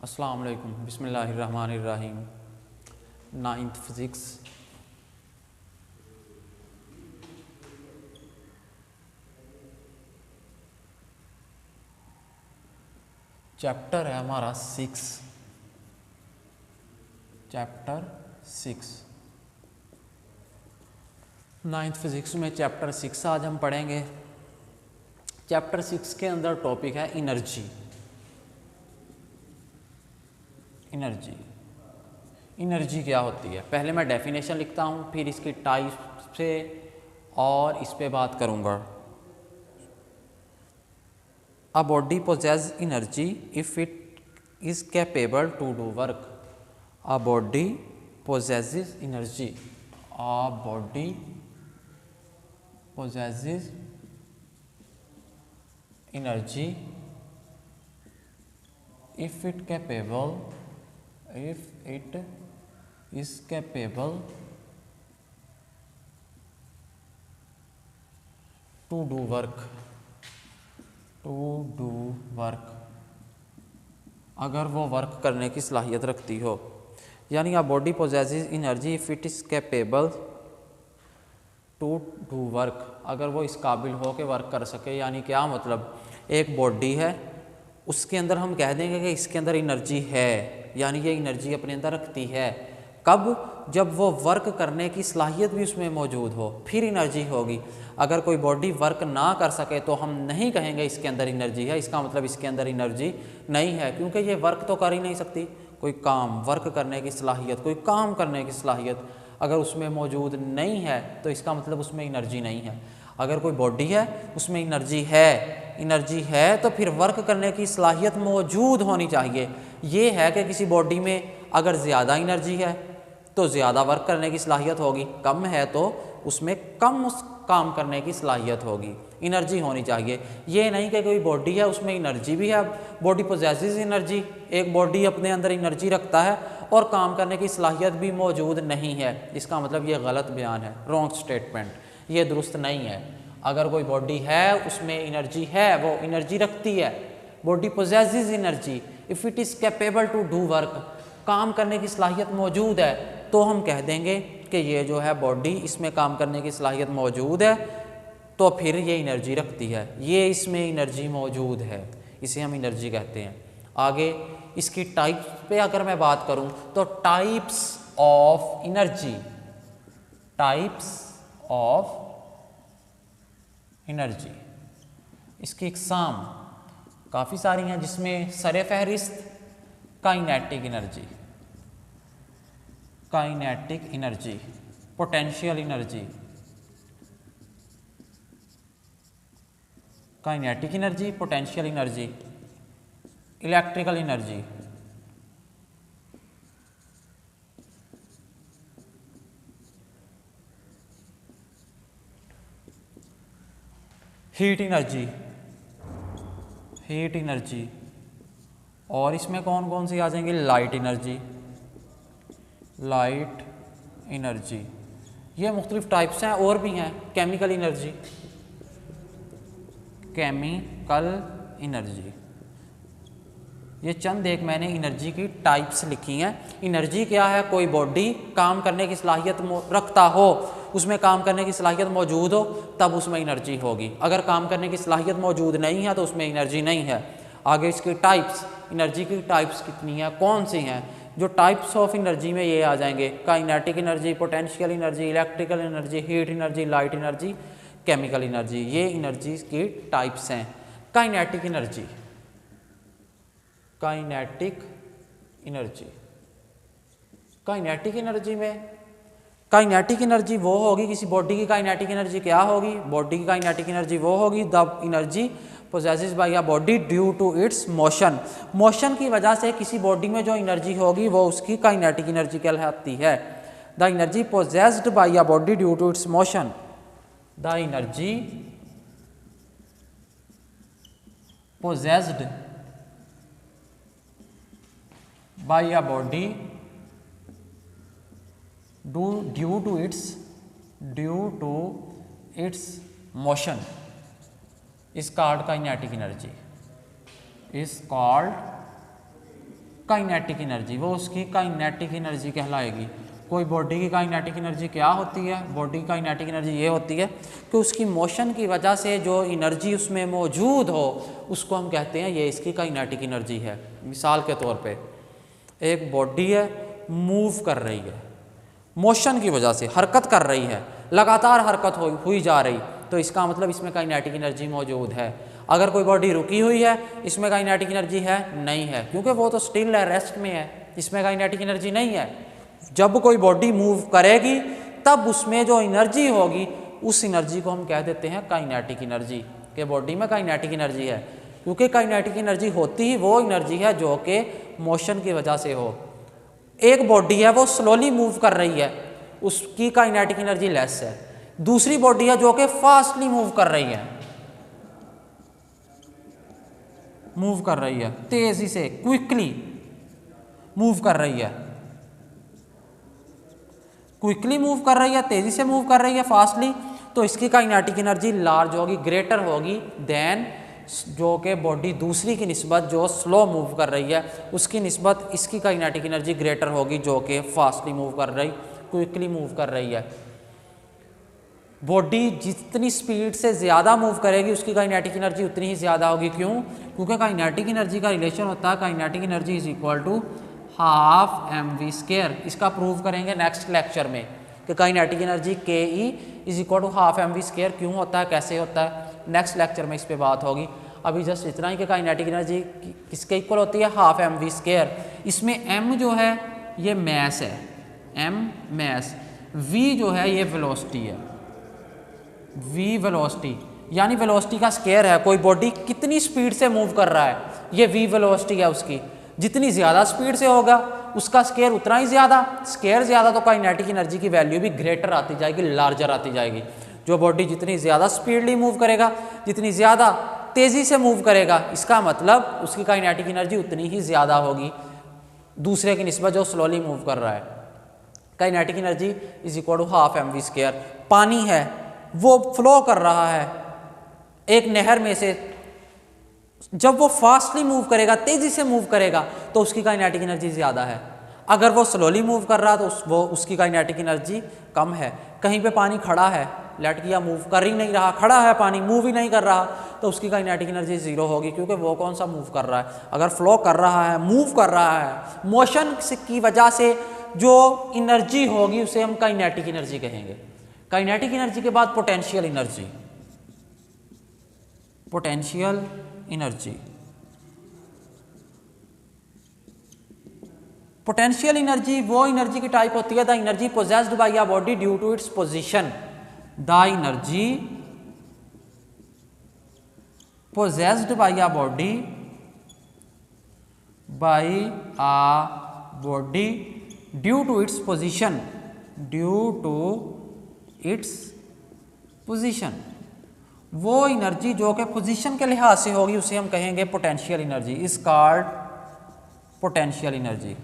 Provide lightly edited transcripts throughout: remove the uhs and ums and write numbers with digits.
अस्सलाम वालेकुम बिस्मिल्लाहिर्रहमानिर्रहीम। नाइन्थ फिज़िक्स चैप्टर है हमारा चैप्टर 6। नाइन्थ फिज़िक्स में चैप्टर 6 आज हम पढ़ेंगे। चैप्टर 6 के अंदर टॉपिक है एनर्जी। एनर्जी क्या होती है, पहले मैं डेफिनेशन लिखता हूँ, फिर इसकी टाइप से और इस पे बात करूँगा। A body possess energy if it is capable to do work. A body possesses energy. A body possesses energy if it is capable to do work अगर वो वर्क करने की सलाहियत रखती हो। यानी a body possesses energy if it is capable to do work, अगर वो इस काबिल हो कि वर्क कर सके। यानी क्या मतलब, एक बॉडी है, उसके अंदर हम कह देंगे कि इसके अंदर एनर्जी है, यानी ये एनर्जी अपने अंदर रखती है। कब? जब वो वर्क करने की सलाहियत भी उसमें मौजूद हो, फिर एनर्जी होगी। अगर कोई बॉडी वर्क ना कर सके तो हम नहीं कहेंगे इसके अंदर एनर्जी है, इसका मतलब इसके अंदर एनर्जी नहीं है, क्योंकि ये वर्क तो कर ही नहीं सकती। कोई काम वर्क करने की सलाहियत, कोई काम करने की सलाहियत अगर उसमें मौजूद नहीं है तो इसका मतलब उसमें एनर्जी नहीं है। अगर कोई बॉडी है उसमें एनर्जी है तो फिर वर्क करने की सलाहियत मौजूद होनी चाहिए। ये है कि किसी बॉडी में अगर ज़्यादा एनर्जी है तो ज़्यादा वर्क करने की सलाहियत होगी, कम है तो उसमें कम उस काम करने की सलाहियत होगी। एनर्जी होनी चाहिए। ये नहीं कि कोई बॉडी है उसमें एनर्जी भी है, बॉडी पोजेसेस एनर्जी, एक बॉडी अपने अंदर एनर्जी रखता है और काम करने की सलाहियत भी मौजूद नहीं है, इसका मतलब ये गलत बयान है, रॉन्ग स्टेटमेंट, ये दुरुस्त नहीं है। अगर कोई बॉडी है उसमें एनर्जी है, वो एनर्जी रखती है, body possesses energy if it is capable to do work, काम करने की सलाहियत मौजूद है, तो हम कह देंगे कि ये जो है बॉडी, इसमें काम करने की सलाहियत मौजूद है, तो फिर ये एनर्जी रखती है, ये इसमें एनर्जी मौजूद है, इसे हम एनर्जी कहते हैं। आगे इसकी टाइप्स पे अगर मैं बात करूं तो टाइप्स ऑफ एनर्जी, इसकी इकसाम काफ़ी सारी हैं, जिसमें सरे फहरिस्त kinetic energy, potential energy, kinetic energy, potential energy, electrical energy, heat energy, और इसमें कौन कौन सी आ जाएंगी? लाइट एनर्जी, ये मुख्तलिफ टाइप्स हैं, और भी हैं। केमिकल एनर्जी, ये चंद एक मैंने एनर्जी की टाइप्स लिखी हैं। एनर्जी क्या है? कोई बॉडी काम करने की सलाहियत रखता हो, उसमें काम करने की सलाहियत मौजूद हो, तब उसमें एनर्जी होगी। अगर काम करने की सलाहियत मौजूद नहीं है तो उसमें एनर्जी नहीं है। आगे इसकी टाइप्स, एनर्जी की टाइप्स कितनी हैं, कौन सी हैं? जो टाइप्स ऑफ एनर्जी में ये आ जाएंगे: kinetic energy, potential energy, electrical energy, heat energy, light energy, chemical energy, ये एनर्जी की टाइप्स हैं। काइनेटिक में काइनेटिक एनर्जी वो होगी, किसी बॉडी की काइनेटिक एनर्जी क्या होगी? बॉडी की काइनेटिक एनर्जी वो होगी the energy possesses by a body due to its motion की वजह से किसी बॉडी में जो एनर्जी होगी वो उसकी काइनेटिक एनर्जी कहलाती है। The energy possessed by a body due to its motion, the energy possessed by a body due to its motion is called kinetic energy, is called kinetic energy, वो उसकी kinetic energy कहलाएगी। कोई body की kinetic energy क्या होती है? Body की kinetic energy ये होती है कि उसकी मोशन की वजह से जो एनर्जी उसमें मौजूद हो उसको हम कहते हैं ये इसकी काइनेटिक एनर्जी है। मिसाल के तौर पे एक बॉडी है, मूव कर रही है, मोशन की वजह से हरकत कर रही है, लगातार हरकत हुई जा रही, तो इसका मतलब इसमें काइनेटिक एनर्जी मौजूद है। अगर कोई बॉडी रुकी हुई है, इसमें काइनेटिक एनर्जी है? नहीं है, क्योंकि वो तो स्टिल है, रेस्ट में है, इसमें काइनेटिक एनर्जी नहीं है। जब कोई बॉडी मूव करेगी तब उसमें जो एनर्जी होगी उस एनर्जी को हम कह देते हैं काइनेटिक एनर्जी, कि बॉडी में काइनेटिक एनर्जी है, क्योंकि काइनेटिक एनर्जी होती ही वो एनर्जी है जो कि मोशन की वजह से हो। एक बॉडी है वो स्लोली मूव कर रही है, उसकी काइनेटिक एनर्जी लेस है। दूसरी बॉडी है जो कि फास्टली मूव कर रही है, तेजी से, क्विकली मूव कर रही है, तेजी से मूव कर रही है, फास्टली, तो इसकी काइनेटिक एनर्जी लार्ज होगी, ग्रेटर होगी देन जो कि बॉडी दूसरी की निस्बत जो स्लो मूव कर रही है उसकी निस्बत इसकी काइनेटिक एनर्जी ग्रेटर होगी जो कि फास्टली मूव कर रही, क्विकली मूव कर रही है। बॉडी जितनी स्पीड से ज़्यादा मूव करेगी उसकी काइनेटिक एनर्जी उतनी ही ज़्यादा होगी। क्यों? क्योंकि काइनेटिक एनर्जी का रिलेशन होता है kinetic energy is equal to half mv²। इसका प्रूव करेंगे नेक्स्ट लेक्चर में कि kinetic energy ke is equal to half mv²। क्यों होता है, कैसे होता है, नेक्स्ट लेक्चर में इस पे बात होगी। अभी जस्ट इतना ही कि काइनेटिक एनर्जी किसके इक्वल होती है? Half mv²। इसमें m जो है ये मैस है, m मैस, v जो है ये वेलोसिटी है, v वेलोसिटी, यानी वेलोसिटी का स्केयर है। कोई बॉडी कितनी स्पीड से मूव कर रहा है, ये v वेलोसिटी है उसकी। जितनी ज़्यादा स्पीड से होगा उसका स्केयर उतना ही ज़्यादा, स्केयर ज़्यादा तो काइनेटिक एनर्जी की वैल्यू भी ग्रेटर आती जाएगी, लार्जर आती जाएगी। जो बॉडी जितनी ज़्यादा स्पीडली मूव करेगा, जितनी ज़्यादा तेज़ी से मूव करेगा, इसका मतलब उसकी काइनेटिक एनर्जी उतनी ही ज़्यादा होगी दूसरे की निस्बत जो स्लोली मूव कर रहा है। Kinetic energy is equal to half mv²। पानी है वो फ्लो कर रहा है एक नहर में से, जब वो फास्टली मूव करेगा, तेजी से मूव करेगा, तो उसकी काइनेटिक एनर्जी ज़्यादा है। अगर वो स्लोली मूव कर रहा तो उसकी काइनेटिक एनर्जी कम है। कहीं पे पानी खड़ा है, लेट किया, मूव कर ही नहीं रहा, खड़ा है पानी, मूव ही नहीं कर रहा, तो उसकी काइनेटिक एनर्जी ज़ीरो होगी, क्योंकि वो कौन सा मूव कर रहा है। अगर फ्लो कर रहा है, मूव कर रहा है, मोशन की वजह से जो एनर्जी होगी उसे हम काइनेटिक एनर्जी कहेंगे। काइनेटिक एनर्जी के बाद potential energy. Potential energy, potential energy वो एनर्जी की टाइप होती है the energy possessed by a body due to its position. The energy possessed by a body due to its position, वो energy जो कि position के लिहाज से होगी उसे हम कहेंगे potential energy, is called potential energy.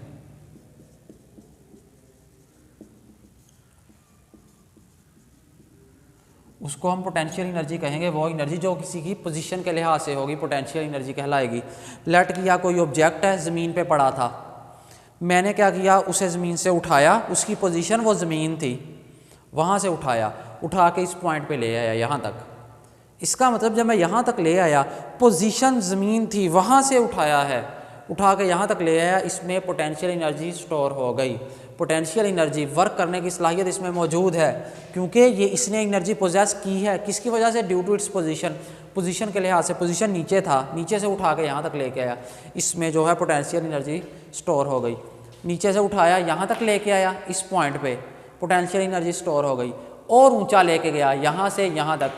उसको हम पोटेंशियल एनर्जी कहेंगे, वो एनर्जी जो किसी की पोजीशन के लिहाज से होगी पोटेंशियल एनर्जी कहलाएगी। लेट किया कोई ऑब्जेक्ट है ज़मीन पे पड़ा था, मैंने क्या किया, उसे ज़मीन से उठाया, उसकी पोजीशन वो ज़मीन थी, वहाँ से उठाया, उठा के इस पॉइंट पे ले आया यहाँ तक। इसका मतलब जब मैं यहाँ तक ले आया, पोजीशन ज़मीन थी, वहाँ से उठाया है, उठा के यहाँ तक ले आया, इसमें पोटेंशियल एनर्जी स्टोर हो गई। पोटेंशियल एनर्जी, वर्क करने की सलाहियत इसमें मौजूद है, क्योंकि ये इसने एनर्जी पोजेस की है, किसकी वजह से? Due to its position, position के लिहाज से। पोजीशन नीचे था, नीचे से उठा के यहाँ तक लेके आया, इसमें जो है पोटेंशियल एनर्जी स्टोर हो गई। नीचे से उठाया, यहाँ तक लेके आया, इस पॉइंट पे पोटेंशियल एनर्जी स्टोर हो गई, और ऊंचा लेके गया, यहाँ से यहाँ तक।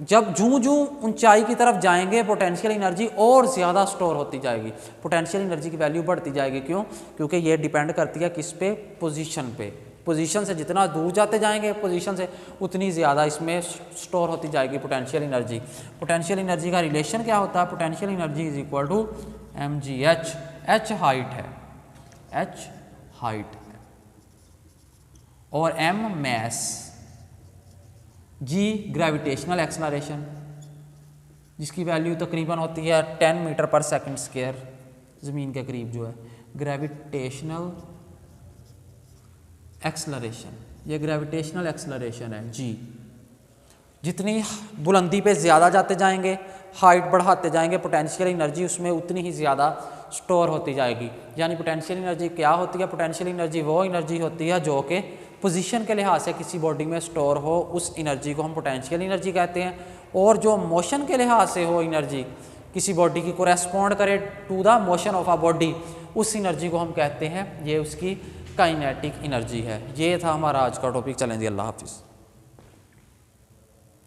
जब जूं जूं ऊंचाई की तरफ जाएंगे पोटेंशियल एनर्जी और ज़्यादा स्टोर होती जाएगी, पोटेंशियल एनर्जी की वैल्यू बढ़ती जाएगी। क्यों? क्योंकि ये डिपेंड करती है किस पे? पोजीशन पे। पोजीशन से जितना दूर जाते जाएंगे पोजीशन से, उतनी ज़्यादा इसमें स्टोर होती जाएगी पोटेंशियल एनर्जी। पोटेंशियल एनर्जी का रिलेशन क्या होता है? Potential energy is equal to mgh। h height है, h हाइट है, और m mass, g gravitational acceleration, जिसकी वैल्यू तकरीबन होती है 10 मीटर पर सेकंड स्क्वायर, ज़मीन के करीब जो है ग्रेविटेशनल एक्सलरेशन, ये ग्रेविटेशनल एक्सलरेशन है जी। जितनी बुलंदी पे ज़्यादा जाते जाएंगे, हाइट बढ़ाते जाएंगे, पोटेंशियल एनर्जी उसमें उतनी ही ज़्यादा स्टोर होती जाएगी। यानी पोटेंशियल एनर्जी क्या होती है? पोटेंशियल एनर्जी वो एनर्जी होती है जो कि पोजीशन के लिहाज से किसी बॉडी में स्टोर हो, उस एनर्जी को हम पोटेंशियल एनर्जी कहते हैं। और जो मोशन के लिहाज से हो एनर्जी किसी बॉडी की कोरेस्पॉन्ड करे to the motion of a body, उस एनर्जी को हम कहते हैं, ये उसकी काइनेटिक एनर्जी है। ये था हमारा आज का टॉपिक। चलें जी, अल्लाह हाफिज़।